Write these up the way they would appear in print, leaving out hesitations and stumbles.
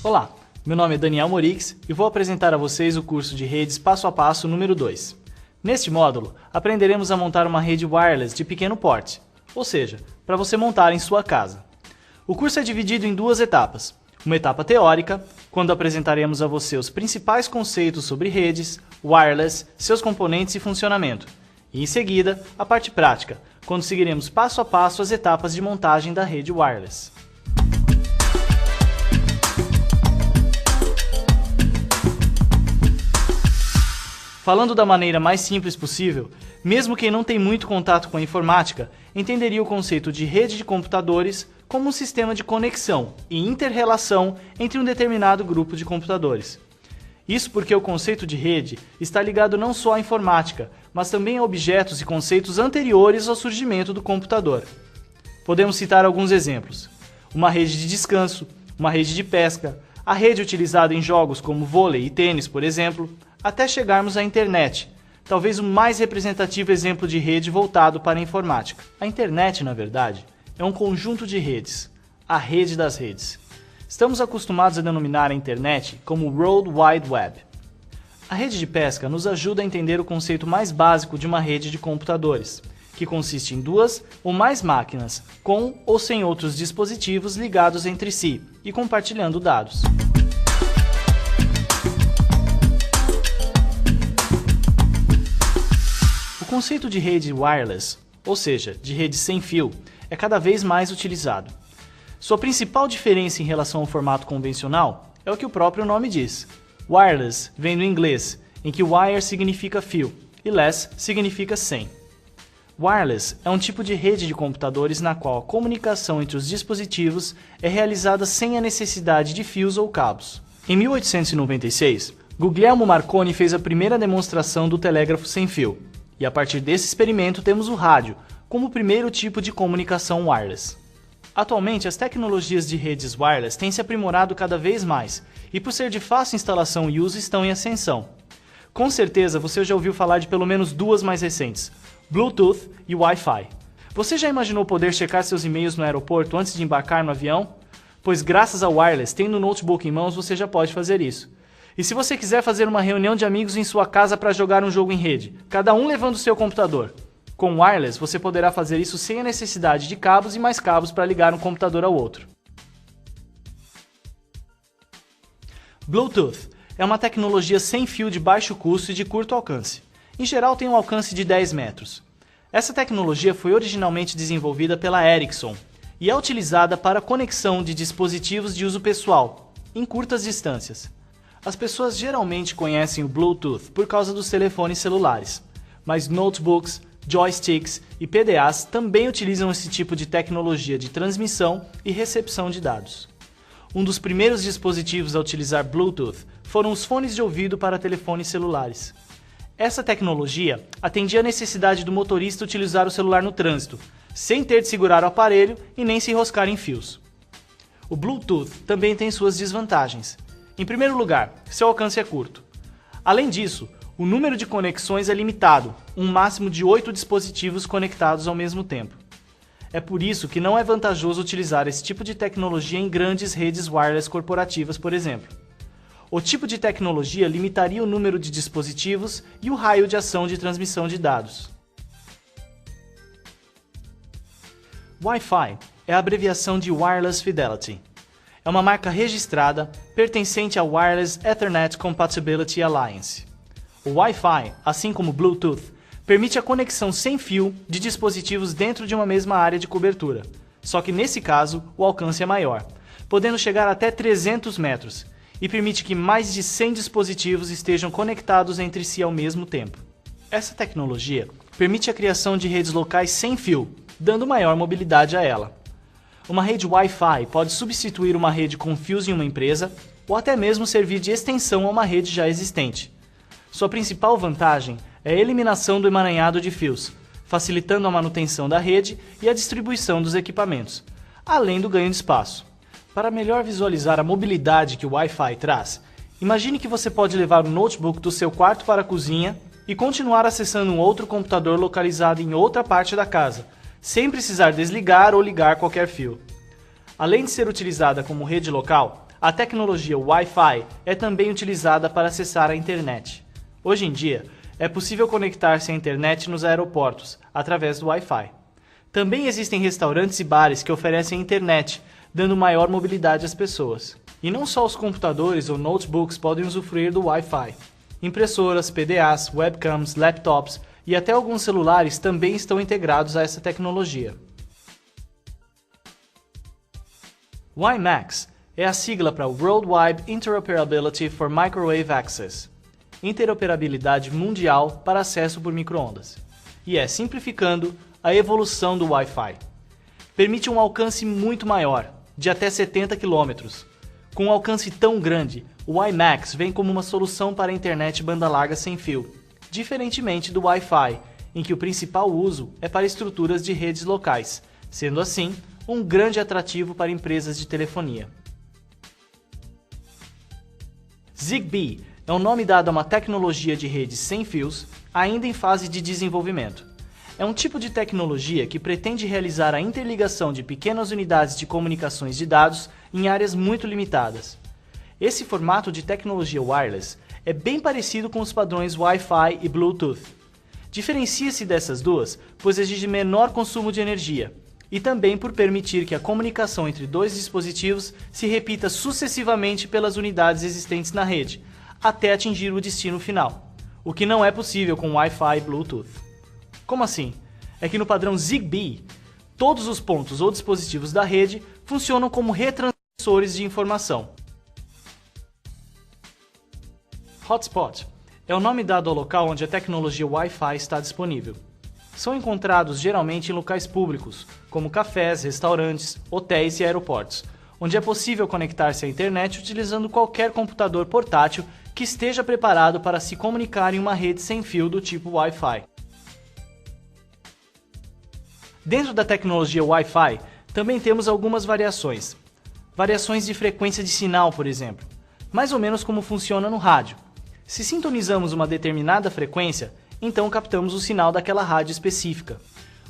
Olá, meu nome é Daniel Morix e vou apresentar a vocês o curso de redes passo a passo número 2. Neste módulo, aprenderemos a montar uma rede wireless de pequeno porte, ou seja, para você montar em sua casa. O curso é dividido em duas etapas. Uma etapa teórica, quando apresentaremos a você os principais conceitos sobre redes, wireless, seus componentes e funcionamento. E em seguida, a parte prática, quando seguiremos passo a passo as etapas de montagem da rede wireless. Falando da maneira mais simples possível, mesmo quem não tem muito contato com a informática, entenderia o conceito de rede de computadores como um sistema de conexão e inter-relação entre um determinado grupo de computadores. Isso porque o conceito de rede está ligado não só à informática, mas também a objetos e conceitos anteriores ao surgimento do computador. Podemos citar alguns exemplos: uma rede de descanso, uma rede de pesca, a rede utilizada em jogos como vôlei e tênis, por exemplo, até chegarmos à internet, talvez o mais representativo exemplo de rede voltado para a informática. A internet, na verdade, é um conjunto de redes, a rede das redes. Estamos acostumados a denominar a internet como World Wide Web. A rede de pesca nos ajuda a entender o conceito mais básico de uma rede de computadores, que consiste em duas ou mais máquinas, com ou sem outros dispositivos ligados entre si e compartilhando dados. O conceito de rede wireless, ou seja, de rede sem fio, é cada vez mais utilizado. Sua principal diferença em relação ao formato convencional é o que o próprio nome diz. Wireless vem do inglês, em que wire significa fio e less significa sem. Wireless é um tipo de rede de computadores na qual a comunicação entre os dispositivos é realizada sem a necessidade de fios ou cabos. Em 1896, Guglielmo Marconi fez a primeira demonstração do telégrafo sem fio, e a partir desse experimento temos o rádio como o primeiro tipo de comunicação wireless. Atualmente, as tecnologias de redes wireless têm se aprimorado cada vez mais e, por ser de fácil instalação e uso, estão em ascensão. Com certeza você já ouviu falar de pelo menos duas mais recentes, Bluetooth e Wi-Fi. Você já imaginou poder checar seus e-mails no aeroporto antes de embarcar no avião? Pois graças ao wireless, tendo o notebook em mãos, você já pode fazer isso. E se você quiser fazer uma reunião de amigos em sua casa para jogar um jogo em rede, cada um levando o seu computador? Com wireless, você poderá fazer isso sem a necessidade de cabos e mais cabos para ligar um computador ao outro. Bluetooth é uma tecnologia sem fio de baixo custo e de curto alcance. Em geral, tem um alcance de 10 metros. Essa tecnologia foi originalmente desenvolvida pela Ericsson e é utilizada para a conexão de dispositivos de uso pessoal, em curtas distâncias. As pessoas geralmente conhecem o Bluetooth por causa dos telefones celulares, mas notebooks, joysticks e PDAs também utilizam esse tipo de tecnologia de transmissão e recepção de dados. Um dos primeiros dispositivos a utilizar Bluetooth foram os fones de ouvido para telefones celulares. Essa tecnologia atendia a necessidade do motorista utilizar o celular no trânsito, sem ter de segurar o aparelho e nem se enroscar em fios. O Bluetooth também tem suas desvantagens. Em primeiro lugar, seu alcance é curto. Além disso, o número de conexões é limitado, um máximo de 8 dispositivos conectados ao mesmo tempo. É por isso que não é vantajoso utilizar esse tipo de tecnologia em grandes redes wireless corporativas, por exemplo. O tipo de tecnologia limitaria o número de dispositivos e o raio de ação de transmissão de dados. Wi-Fi é a abreviação de Wireless Fidelity. É uma marca registrada pertencente à Wireless Ethernet Compatibility Alliance. O Wi-Fi, assim como o Bluetooth, permite a conexão sem fio de dispositivos dentro de uma mesma área de cobertura, só que nesse caso o alcance é maior, podendo chegar até 300 metros, e permite que mais de 100 dispositivos estejam conectados entre si ao mesmo tempo. Essa tecnologia permite a criação de redes locais sem fio, dando maior mobilidade a ela. Uma rede Wi-Fi pode substituir uma rede com fios em uma empresa, ou até mesmo servir de extensão a uma rede já existente. Sua principal vantagem é a eliminação do emaranhado de fios, facilitando a manutenção da rede e a distribuição dos equipamentos, além do ganho de espaço. Para melhor visualizar a mobilidade que o Wi-Fi traz, imagine que você pode levar o notebook do seu quarto para a cozinha e continuar acessando um outro computador localizado em outra parte da casa, sem precisar desligar ou ligar qualquer fio. Além de ser utilizada como rede local, a tecnologia Wi-Fi é também utilizada para acessar a internet. Hoje em dia, é possível conectar-se à internet nos aeroportos, através do Wi-Fi. Também existem restaurantes e bares que oferecem internet, dando maior mobilidade às pessoas. E não só os computadores ou notebooks podem usufruir do Wi-Fi. Impressoras, PDAs, webcams, laptops e até alguns celulares também estão integrados a essa tecnologia. WiMAX é a sigla para Worldwide Interoperability for Microwave Access, interoperabilidade mundial para acesso por microondas, e é, simplificando, a evolução do Wi-Fi. Permite um alcance muito maior, de até 70 km. Com um alcance tão grande, o WiMAX vem como uma solução para a internet banda larga sem fio, diferentemente do Wi-Fi, em que o principal uso é para estruturas de redes locais, sendo assim, um grande atrativo para empresas de telefonia. Zigbee é o nome dado a uma tecnologia de redes sem fios, ainda em fase de desenvolvimento. É um tipo de tecnologia que pretende realizar a interligação de pequenas unidades de comunicações de dados em áreas muito limitadas. Esse formato de tecnologia wireless é bem parecido com os padrões Wi-Fi e Bluetooth. Diferencia-se dessas duas, pois exige menor consumo de energia, e também por permitir que a comunicação entre dois dispositivos se repita sucessivamente pelas unidades existentes na rede, até atingir o destino final, o que não é possível com Wi-Fi e Bluetooth. Como assim? É que no padrão Zigbee, todos os pontos ou dispositivos da rede funcionam como retransmissores de informação. Hotspot é o nome dado ao local onde a tecnologia Wi-Fi está disponível. São encontrados geralmente em locais públicos, como cafés, restaurantes, hotéis e aeroportos, onde é possível conectar-se à internet utilizando qualquer computador portátil que esteja preparado para se comunicar em uma rede sem fio do tipo Wi-Fi. Dentro da tecnologia Wi-Fi, também temos algumas variações. Variações de frequência de sinal, por exemplo, mais ou menos como funciona no rádio. Se sintonizamos uma determinada frequência, então captamos o sinal daquela rádio específica.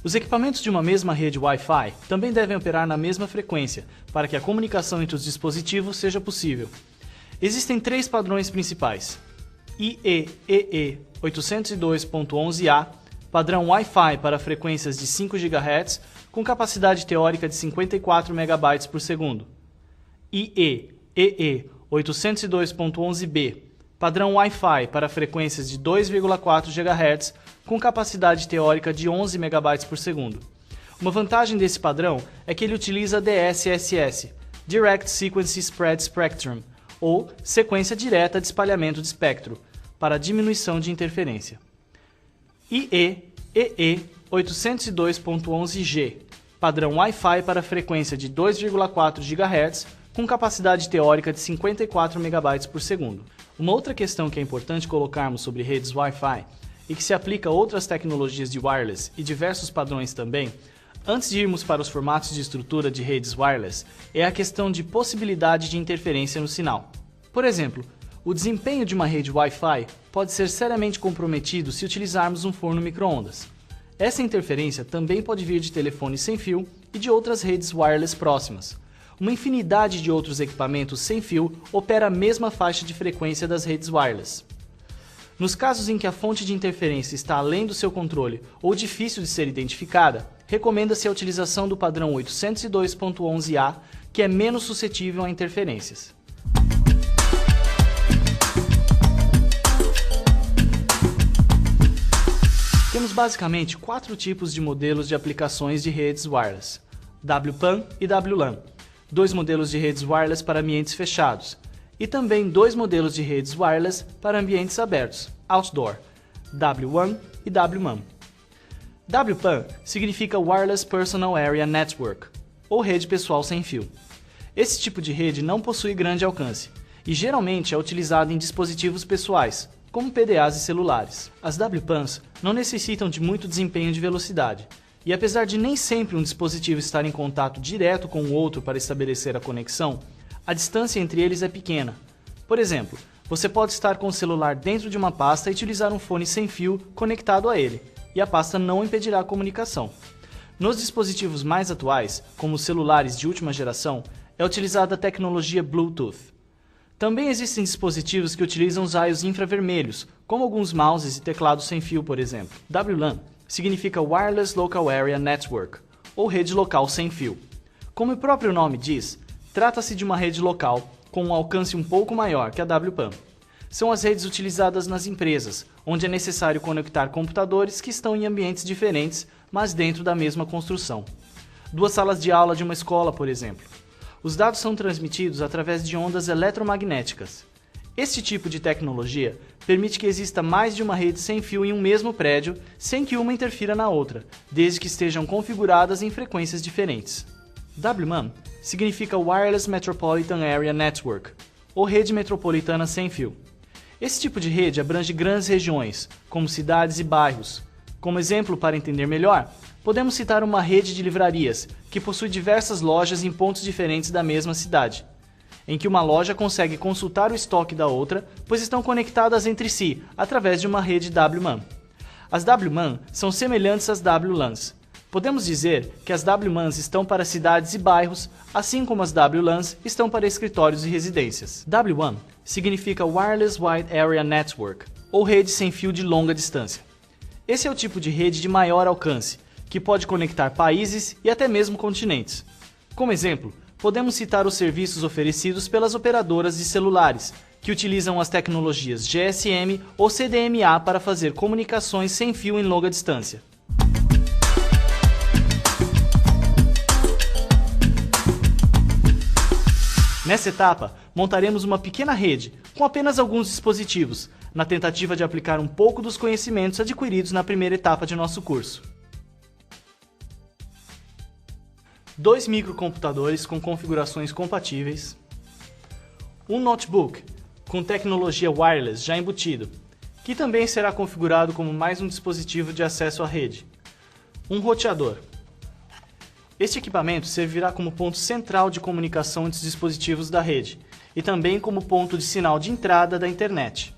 Os equipamentos de uma mesma rede Wi-Fi também devem operar na mesma frequência, para que a comunicação entre os dispositivos seja possível. Existem três padrões principais: IEEE 802.11a, padrão Wi-Fi para frequências de 5 GHz, com capacidade teórica de 54 MB por segundo. IEEE 802.11b, padrão Wi-Fi para frequências de 2,4 GHz, com capacidade teórica de 11 MB por segundo. Uma vantagem desse padrão é que ele utiliza DSSS, Direct Sequence Spread Spectrum, ou sequência direta de espalhamento de espectro, para diminuição de interferência. IEEE 802.11g, padrão Wi-Fi para frequência de 2,4 GHz, com capacidade teórica de 54 MB por segundo. Uma outra questão que é importante colocarmos sobre redes Wi-Fi, e que se aplica a outras tecnologias de wireless e diversos padrões também, antes de irmos para os formatos de estrutura de redes wireless, é a questão de possibilidade de interferência no sinal. Por exemplo, o desempenho de uma rede Wi-Fi pode ser seriamente comprometido se utilizarmos um forno micro-ondas. Essa interferência também pode vir de telefones sem fio e de outras redes wireless próximas. Uma infinidade de outros equipamentos sem fio opera a mesma faixa de frequência das redes wireless. Nos casos em que a fonte de interferência está além do seu controle ou difícil de ser identificada, recomenda-se a utilização do padrão 802.11a, que é menos suscetível a interferências. Temos basicamente 4 tipos de modelos de aplicações de redes wireless: WPAN e WLAN. 2 modelos de redes wireless para ambientes fechados, e também 2 modelos de redes wireless para ambientes abertos, outdoor, W1 e WMAN. WPAN significa Wireless Personal Area Network, ou rede pessoal sem fio. Esse tipo de rede não possui grande alcance, e geralmente é utilizado em dispositivos pessoais, como PDAs e celulares. As WPANs não necessitam de muito desempenho de velocidade, e apesar de nem sempre um dispositivo estar em contato direto com o outro para estabelecer a conexão, a distância entre eles é pequena. Por exemplo, você pode estar com o celular dentro de uma pasta e utilizar um fone sem fio conectado a ele, e a pasta não impedirá a comunicação. Nos dispositivos mais atuais, como os celulares de última geração, é utilizada a tecnologia Bluetooth. Também existem dispositivos que utilizam os raios infravermelhos, como alguns mouses e teclados sem fio, por exemplo. WLAN significa Wireless Local Area Network, ou rede local sem fio. Como o próprio nome diz, trata-se de uma rede local com um alcance um pouco maior que a WPAN. São as redes utilizadas nas empresas, onde é necessário conectar computadores que estão em ambientes diferentes, mas dentro da mesma construção. Duas salas de aula de uma escola, por exemplo. Os dados são transmitidos através de ondas eletromagnéticas. Este tipo de tecnologia permite que exista mais de uma rede sem fio em um mesmo prédio, sem que uma interfira na outra, desde que estejam configuradas em frequências diferentes. WMAN significa Wireless Metropolitan Area Network, ou rede metropolitana sem fio. Esse tipo de rede abrange grandes regiões, como cidades e bairros. Como exemplo, para entender melhor, podemos citar uma rede de livrarias, que possui diversas lojas em pontos diferentes da mesma cidade, em que uma loja consegue consultar o estoque da outra, pois estão conectadas entre si, através de uma rede WMAN. As WMAN são semelhantes às WLANs. Podemos dizer que as WMANs estão para cidades e bairros, assim como as WLANs estão para escritórios e residências. WWAN significa Wireless Wide Area Network, ou rede sem fio de longa distância. Esse é o tipo de rede de maior alcance, que pode conectar países e até mesmo continentes. Como exemplo, podemos citar os serviços oferecidos pelas operadoras de celulares, que utilizam as tecnologias GSM ou CDMA para fazer comunicações sem fio em longa distância. Nessa etapa, montaremos uma pequena rede, com apenas alguns dispositivos, na tentativa de aplicar um pouco dos conhecimentos adquiridos na primeira etapa de nosso curso. 2 microcomputadores com configurações compatíveis, um notebook com tecnologia wireless já embutido, que também será configurado como mais um dispositivo de acesso à rede, um roteador. Este equipamento servirá como ponto central de comunicação entre os dispositivos da rede e também como ponto de sinal de entrada da internet.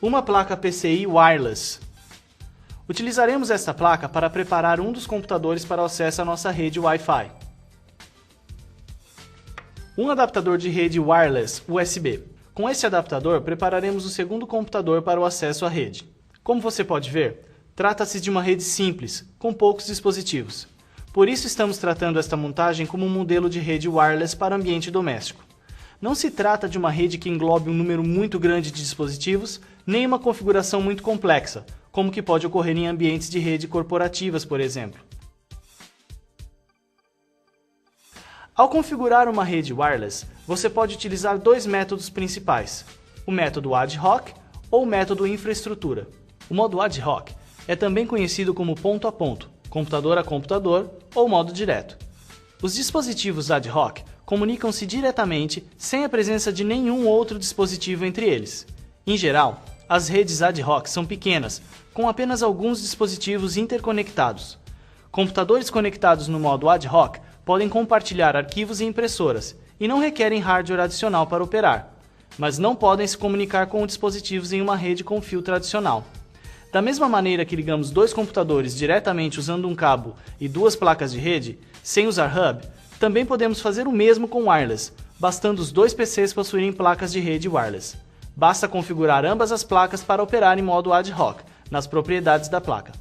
Uma placa PCI wireless. Utilizaremos esta placa para preparar um dos computadores para o acesso à nossa rede Wi-Fi. Um adaptador de rede wireless USB. Com este adaptador, prepararemos o segundo computador para o acesso à rede. Como você pode ver, trata-se de uma rede simples, com poucos dispositivos. Por isso estamos tratando esta montagem como um modelo de rede wireless para ambiente doméstico. Não se trata de uma rede que englobe um número muito grande de dispositivos, nem uma configuração muito complexa, como que pode ocorrer em ambientes de rede corporativas, por exemplo. Ao configurar uma rede wireless, você pode utilizar 2 métodos principais, o método ad hoc ou o método infraestrutura. O modo ad hoc é também conhecido como ponto a ponto, computador a computador ou modo direto. Os dispositivos ad hoc comunicam-se diretamente sem a presença de nenhum outro dispositivo entre eles. Em geral, as redes ad hoc são pequenas, com apenas alguns dispositivos interconectados. Computadores conectados no modo ad hoc podem compartilhar arquivos e impressoras e não requerem hardware adicional para operar, mas não podem se comunicar com dispositivos em uma rede com fio tradicional. Da mesma maneira que ligamos 2 computadores diretamente usando um cabo e 2 placas de rede, sem usar hub, também podemos fazer o mesmo com wireless, bastando os 2 PCs possuírem placas de rede wireless. Basta configurar ambas as placas para operar em modo ad hoc, nas propriedades da placa.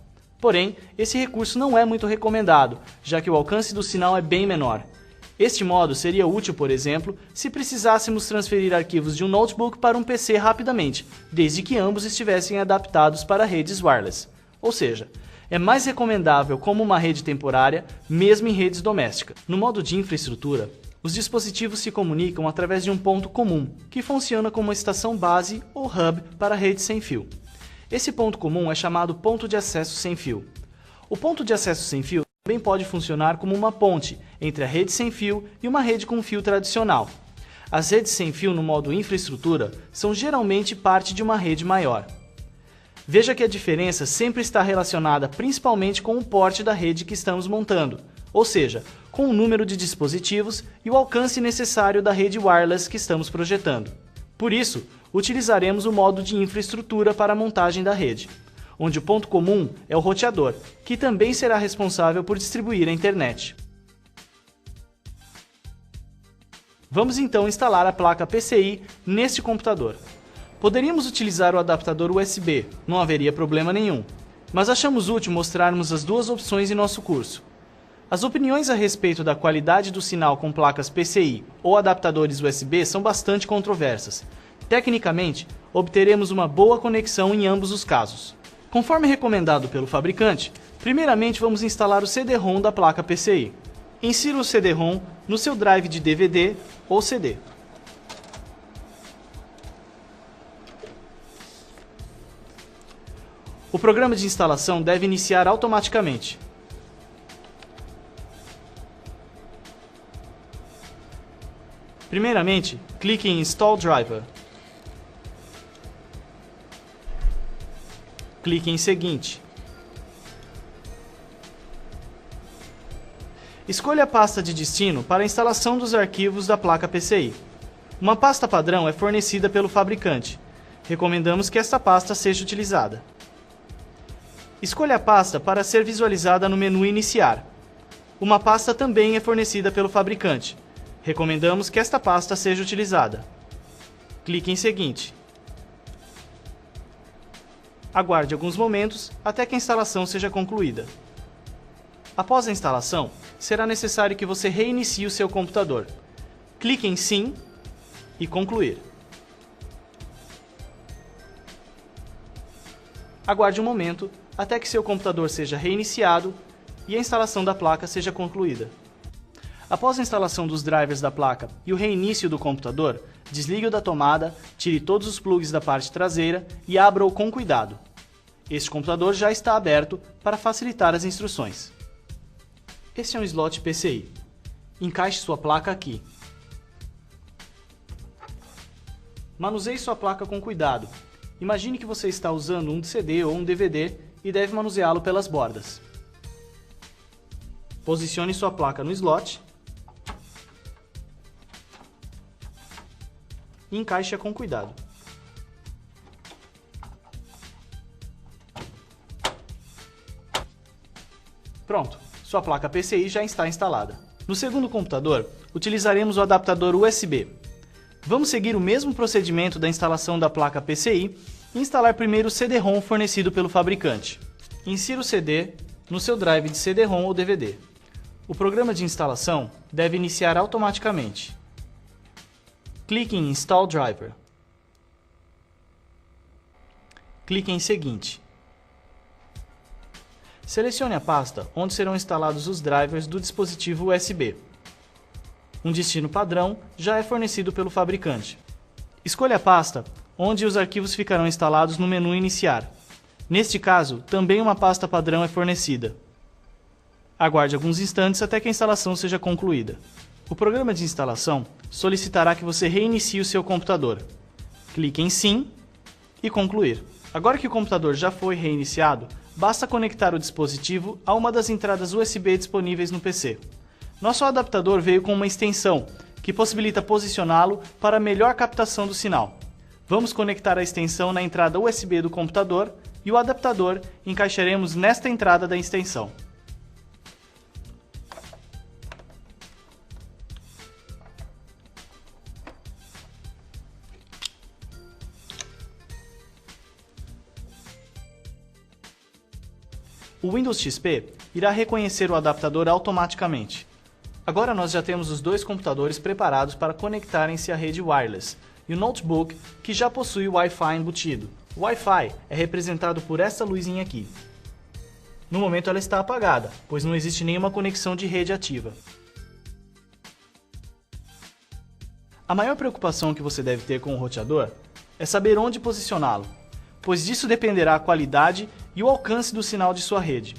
Porém, esse recurso não é muito recomendado, já que o alcance do sinal é bem menor. Este modo seria útil, por exemplo, se precisássemos transferir arquivos de um notebook para um PC rapidamente, desde que ambos estivessem adaptados para redes wireless. Ou seja, é mais recomendável como uma rede temporária, mesmo em redes domésticas. No modo de infraestrutura, os dispositivos se comunicam através de um ponto comum, que funciona como uma estação base ou hub para redes sem fio. Esse ponto comum é chamado ponto de acesso sem fio. O ponto de acesso sem fio também pode funcionar como uma ponte entre a rede sem fio e uma rede com fio tradicional. As redes sem fio no modo infraestrutura são geralmente parte de uma rede maior. Veja que a diferença sempre está relacionada principalmente com o porte da rede que estamos montando, ou seja, com o número de dispositivos e o alcance necessário da rede wireless que estamos projetando. Por isso, utilizaremos o modo de infraestrutura para a montagem da rede, onde o ponto comum é o roteador, que também será responsável por distribuir a internet. Vamos então instalar a placa PCI neste computador. Poderíamos utilizar o adaptador USB, não haveria problema nenhum, mas achamos útil mostrarmos as duas opções em nosso curso. As opiniões a respeito da qualidade do sinal com placas PCI ou adaptadores USB são bastante controversas. Tecnicamente, obteremos uma boa conexão em ambos os casos. Conforme recomendado pelo fabricante, primeiramente vamos instalar o CD-ROM da placa PCI. Insira o CD-ROM no seu drive de DVD ou CD. O programa de instalação deve iniciar automaticamente. Primeiramente, clique em Install Driver. Clique em Seguinte. Escolha a pasta de destino para a instalação dos arquivos da placa PCI. Uma pasta padrão é fornecida pelo fabricante. Recomendamos que esta pasta seja utilizada. Escolha a pasta para ser visualizada no menu Iniciar. Uma pasta também é fornecida pelo fabricante. Recomendamos que esta pasta seja utilizada. Clique em Seguinte. Aguarde alguns momentos até que a instalação seja concluída. Após a instalação, será necessário que você reinicie o seu computador. Clique em Sim e Concluir. Aguarde um momento até que seu computador seja reiniciado e a instalação da placa seja concluída. Após a instalação dos drivers da placa e o reinício do computador, desligue-o da tomada, tire todos os plugs da parte traseira e abra-o com cuidado. Este computador já está aberto para facilitar as instruções. Este é um slot PCI. Encaixe sua placa aqui. Manuseie sua placa com cuidado. Imagine que você está usando um CD ou um DVD e deve manuseá-lo pelas bordas. Posicione sua placa no slot e encaixe-a com cuidado. Pronto, sua placa PCI já está instalada. No segundo computador, utilizaremos o adaptador USB. Vamos seguir o mesmo procedimento da instalação da placa PCI e instalar primeiro o CD-ROM fornecido pelo fabricante. Insira o CD no seu drive de CD-ROM ou DVD. O programa de instalação deve iniciar automaticamente. Clique em Install Driver. Clique em Seguinte. Selecione a pasta onde serão instalados os drivers do dispositivo USB. Um destino padrão já é fornecido pelo fabricante. Escolha a pasta onde os arquivos ficarão instalados no menu Iniciar. Neste caso, também uma pasta padrão é fornecida. Aguarde alguns instantes até que a instalação seja concluída. O programa de instalação solicitará que você reinicie o seu computador. Clique em Sim e Concluir. Agora que o computador já foi reiniciado, basta conectar o dispositivo a uma das entradas USB disponíveis no PC. Nosso adaptador veio com uma extensão, que possibilita posicioná-lo para melhor captação do sinal. Vamos conectar a extensão na entrada USB do computador e o adaptador encaixaremos nesta entrada da extensão. O Windows XP irá reconhecer o adaptador automaticamente. Agora nós já temos os dois computadores preparados para conectarem-se à rede wireless e o notebook que já possui o Wi-Fi embutido. O Wi-Fi é representado por essa luzinha aqui. No momento ela está apagada, pois não existe nenhuma conexão de rede ativa. A maior preocupação que você deve ter com o roteador é saber onde posicioná-lo, pois disso dependerá a qualidade e o alcance do sinal de sua rede.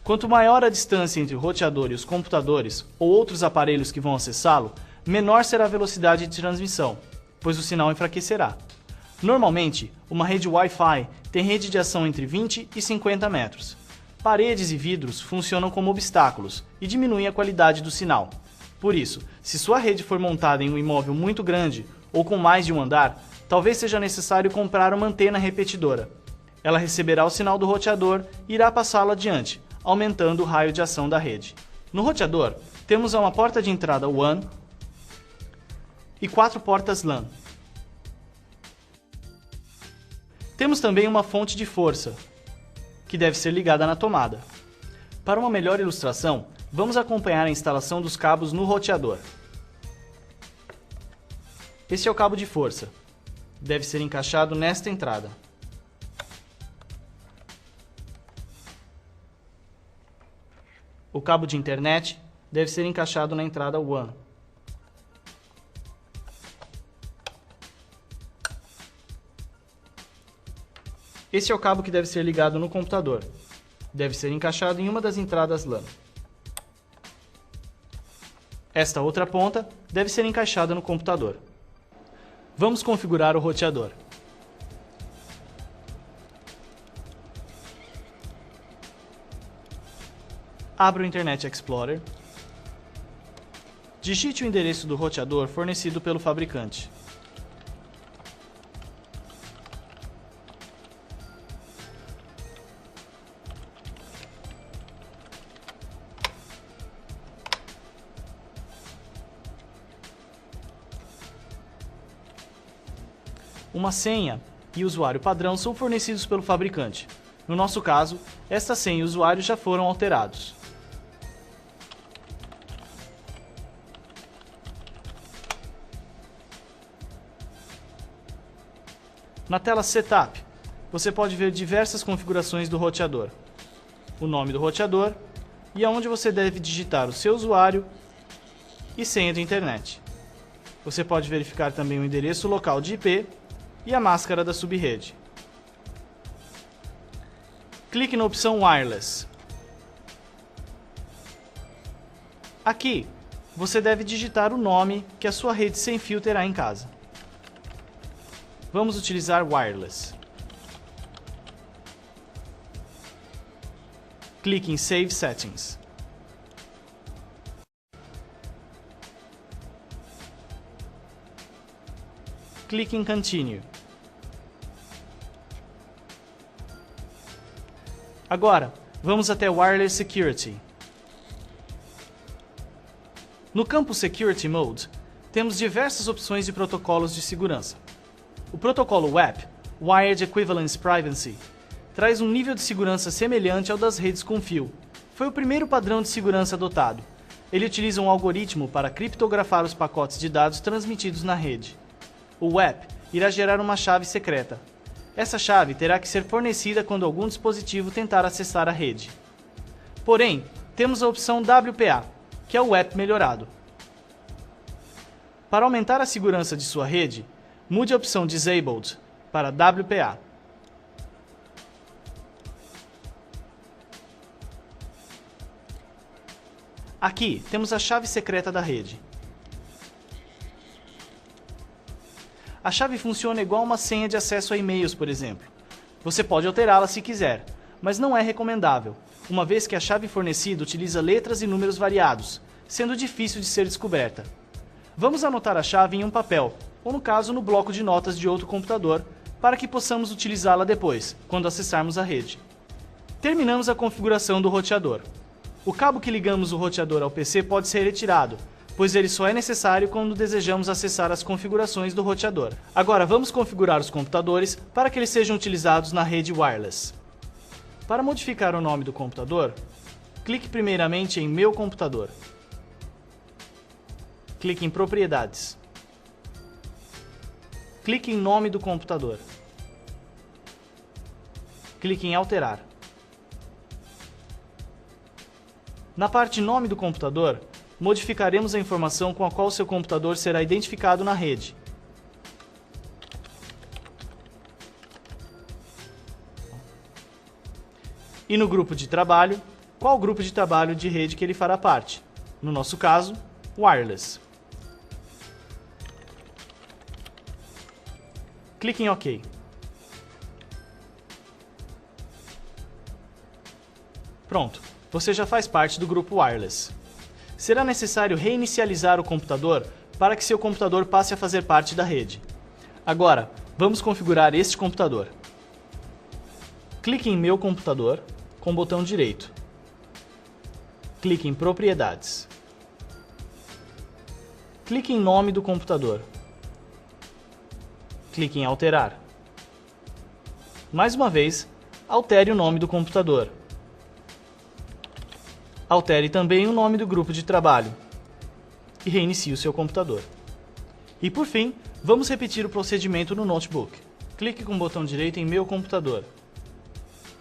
Quanto maior a distância entre o roteador e os computadores ou outros aparelhos que vão acessá-lo, menor será a velocidade de transmissão, pois o sinal enfraquecerá. Normalmente, uma rede Wi-Fi tem rede de ação entre 20 e 50 metros. Paredes e vidros funcionam como obstáculos e diminuem a qualidade do sinal. Por isso, se sua rede for montada em um imóvel muito grande ou com mais de um andar, talvez seja necessário comprar uma antena repetidora. Ela receberá o sinal do roteador e irá passá-lo adiante, aumentando o raio de ação da rede. No roteador, temos uma porta de entrada WAN, e 4 portas LAN. Temos também uma fonte de força, que deve ser ligada na tomada. Para uma melhor ilustração, vamos acompanhar a instalação dos cabos no roteador. Este é o cabo de força. Deve ser encaixado nesta entrada. O cabo de internet deve ser encaixado na entrada WAN. Este é o cabo que deve ser ligado no computador. Deve ser encaixado em uma das entradas LAN. Esta outra ponta deve ser encaixada no computador. Vamos configurar o roteador. Abra o Internet Explorer. Digite o endereço do roteador fornecido pelo fabricante. Uma senha e usuário padrão são fornecidos pelo fabricante. No nosso caso, esta senha e usuário já foram alterados. Na tela Setup, você pode ver diversas configurações do roteador, o nome do roteador e aonde você deve digitar o seu usuário e senha de internet. Você pode verificar também o endereço local de IP e a máscara da subrede. Clique na opção Wireless. Aqui, você deve digitar o nome que a sua rede sem fio terá em casa. Vamos utilizar Wireless. Clique em Save Settings. Clique em Continue. Agora, vamos até Wireless Security. No campo Security Mode, temos diversas opções de protocolos de segurança. O protocolo WEP, Wired Equivalence Privacy, traz um nível de segurança semelhante ao das redes com fio. Foi o primeiro padrão de segurança adotado. Ele utiliza um algoritmo para criptografar os pacotes de dados transmitidos na rede. O WEP irá gerar uma chave secreta. Essa chave terá que ser fornecida quando algum dispositivo tentar acessar a rede. Porém, temos a opção WPA, que é o WEP melhorado. Para aumentar a segurança de sua rede, mude a opção Disabled para WPA. Aqui temos a chave secreta da rede. A chave funciona igual uma senha de acesso a e-mails, por exemplo. Você pode alterá-la se quiser, mas não é recomendável, uma vez que a chave fornecida utiliza letras e números variados, sendo difícil de ser descoberta. Vamos anotar a chave em um papel, ou no caso no bloco de notas de outro computador, para que possamos utilizá-la depois, quando acessarmos a rede. Terminamos a configuração do roteador. O cabo que ligamos o roteador ao PC pode ser retirado, pois ele só é necessário quando desejamos acessar as configurações do roteador. Agora vamos configurar os computadores para que eles sejam utilizados na rede wireless. Para modificar o nome do computador, clique primeiramente em Meu computador. Clique em Propriedades. Clique em Nome do computador. Clique em Alterar. Na parte Nome do computador, modificaremos a informação com a qual seu computador será identificado na rede. E no grupo de trabalho, qual grupo de trabalho de rede que ele fará parte? No nosso caso, Wireless. Clique em OK. Pronto, você já faz parte do grupo Wireless. Será necessário reinicializar o computador para que seu computador passe a fazer parte da rede. Agora, vamos configurar este computador. Clique em Meu computador com o botão direito. Clique em Propriedades. clique em Nome do computador. Clique em Alterar. Mais uma vez, altere o nome do computador. Altere também o nome do grupo de trabalho. E reinicie o seu computador. E por fim, vamos repetir o procedimento no notebook. Clique com o botão direito em Meu computador.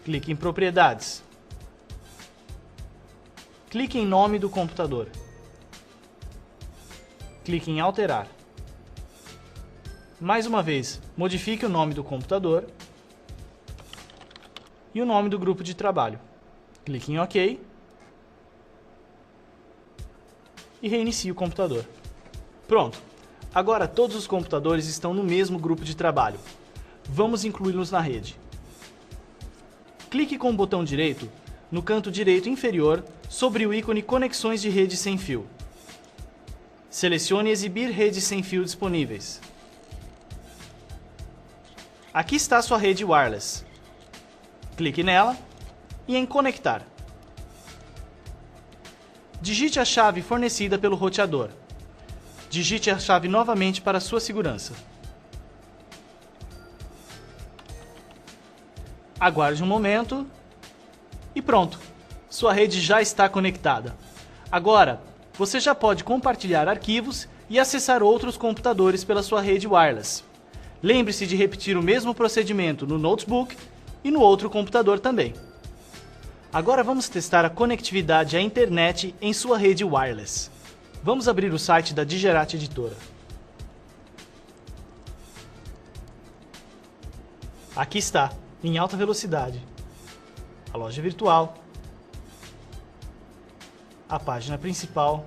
Clique em Propriedades. Clique em Nome do computador. Clique em Alterar. Mais uma vez, modifique o nome do computador e o nome do grupo de trabalho. Clique em OK e reinicie o computador. Pronto! Agora todos os computadores estão no mesmo grupo de trabalho. Vamos incluí-los na rede. Clique com o botão direito no canto direito inferior sobre o ícone Conexões de rede sem fio. Selecione Exibir redes sem fio disponíveis. Aqui está sua rede wireless. Clique nela e em Conectar. Digite a chave fornecida pelo roteador. Digite a chave novamente para sua segurança. Aguarde um momento e pronto! Sua rede já está conectada. Agora, você já pode compartilhar arquivos e acessar outros computadores pela sua rede wireless. Lembre-se de repetir o mesmo procedimento no notebook e no outro computador também. Agora vamos testar a conectividade à internet em sua rede wireless. Vamos abrir o site da Digerati Editora. Aqui está, em alta velocidade, a loja virtual, a página principal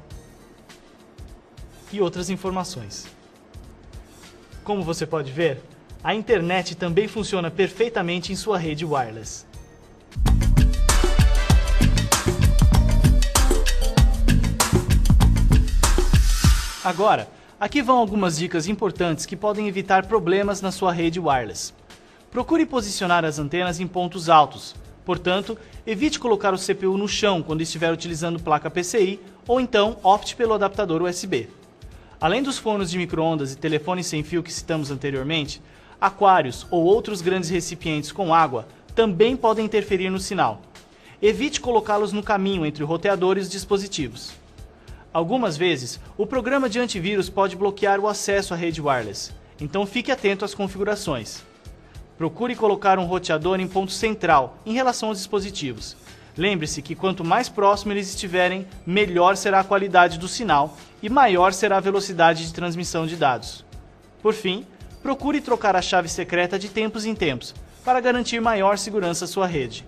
e outras informações. Como você pode ver, a internet também funciona perfeitamente em sua rede wireless. Agora, aqui vão algumas dicas importantes que podem evitar problemas na sua rede wireless. Procure posicionar as antenas em pontos altos, portanto, evite colocar o CPU no chão quando estiver utilizando placa PCI ou então opte pelo adaptador USB. Além dos fornos de micro-ondas e telefones sem fio que citamos anteriormente, aquários ou outros grandes recipientes com água também podem interferir no sinal. Evite colocá-los no caminho entre o roteador e os dispositivos. Algumas vezes, o programa de antivírus pode bloquear o acesso à rede wireless, então fique atento às configurações. Procure colocar um roteador em ponto central em relação aos dispositivos. Lembre-se que quanto mais próximo eles estiverem, melhor será a qualidade do sinal e maior será a velocidade de transmissão de dados. Por fim, procure trocar a chave secreta de tempos em tempos, para garantir maior segurança à sua rede.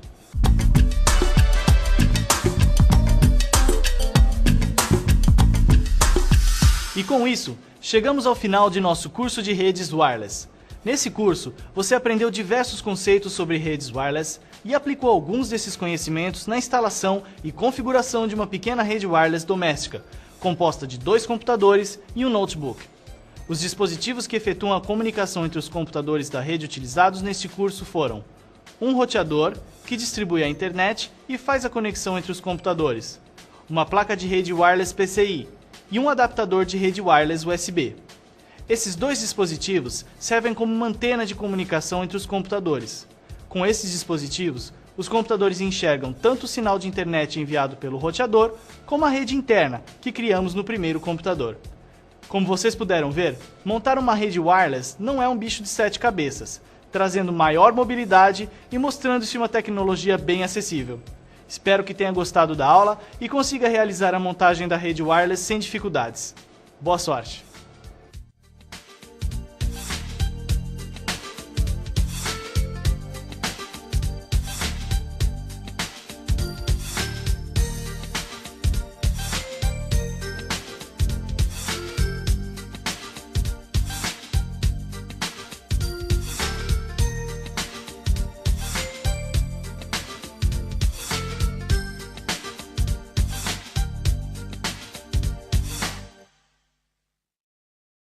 E com isso, chegamos ao final de nosso curso de redes wireless. Nesse curso, você aprendeu diversos conceitos sobre redes wireless e aplicou alguns desses conhecimentos na instalação e configuração de uma pequena rede wireless doméstica, composta de 2 computadores e um notebook. Os dispositivos que efetuam a comunicação entre os computadores da rede utilizados neste curso foram um roteador, que distribui a internet e faz a conexão entre os computadores, uma placa de rede wireless PCI e um adaptador de rede wireless USB. Esses 2 dispositivos servem como uma antena de comunicação entre os computadores. Com esses dispositivos, os computadores enxergam tanto o sinal de internet enviado pelo roteador, como a rede interna, que criamos no primeiro computador. Como vocês puderam ver, montar uma rede wireless não é um bicho de 7 cabeças, trazendo maior mobilidade e mostrando-se uma tecnologia bem acessível. Espero que tenha gostado da aula e consiga realizar a montagem da rede wireless sem dificuldades. Boa sorte!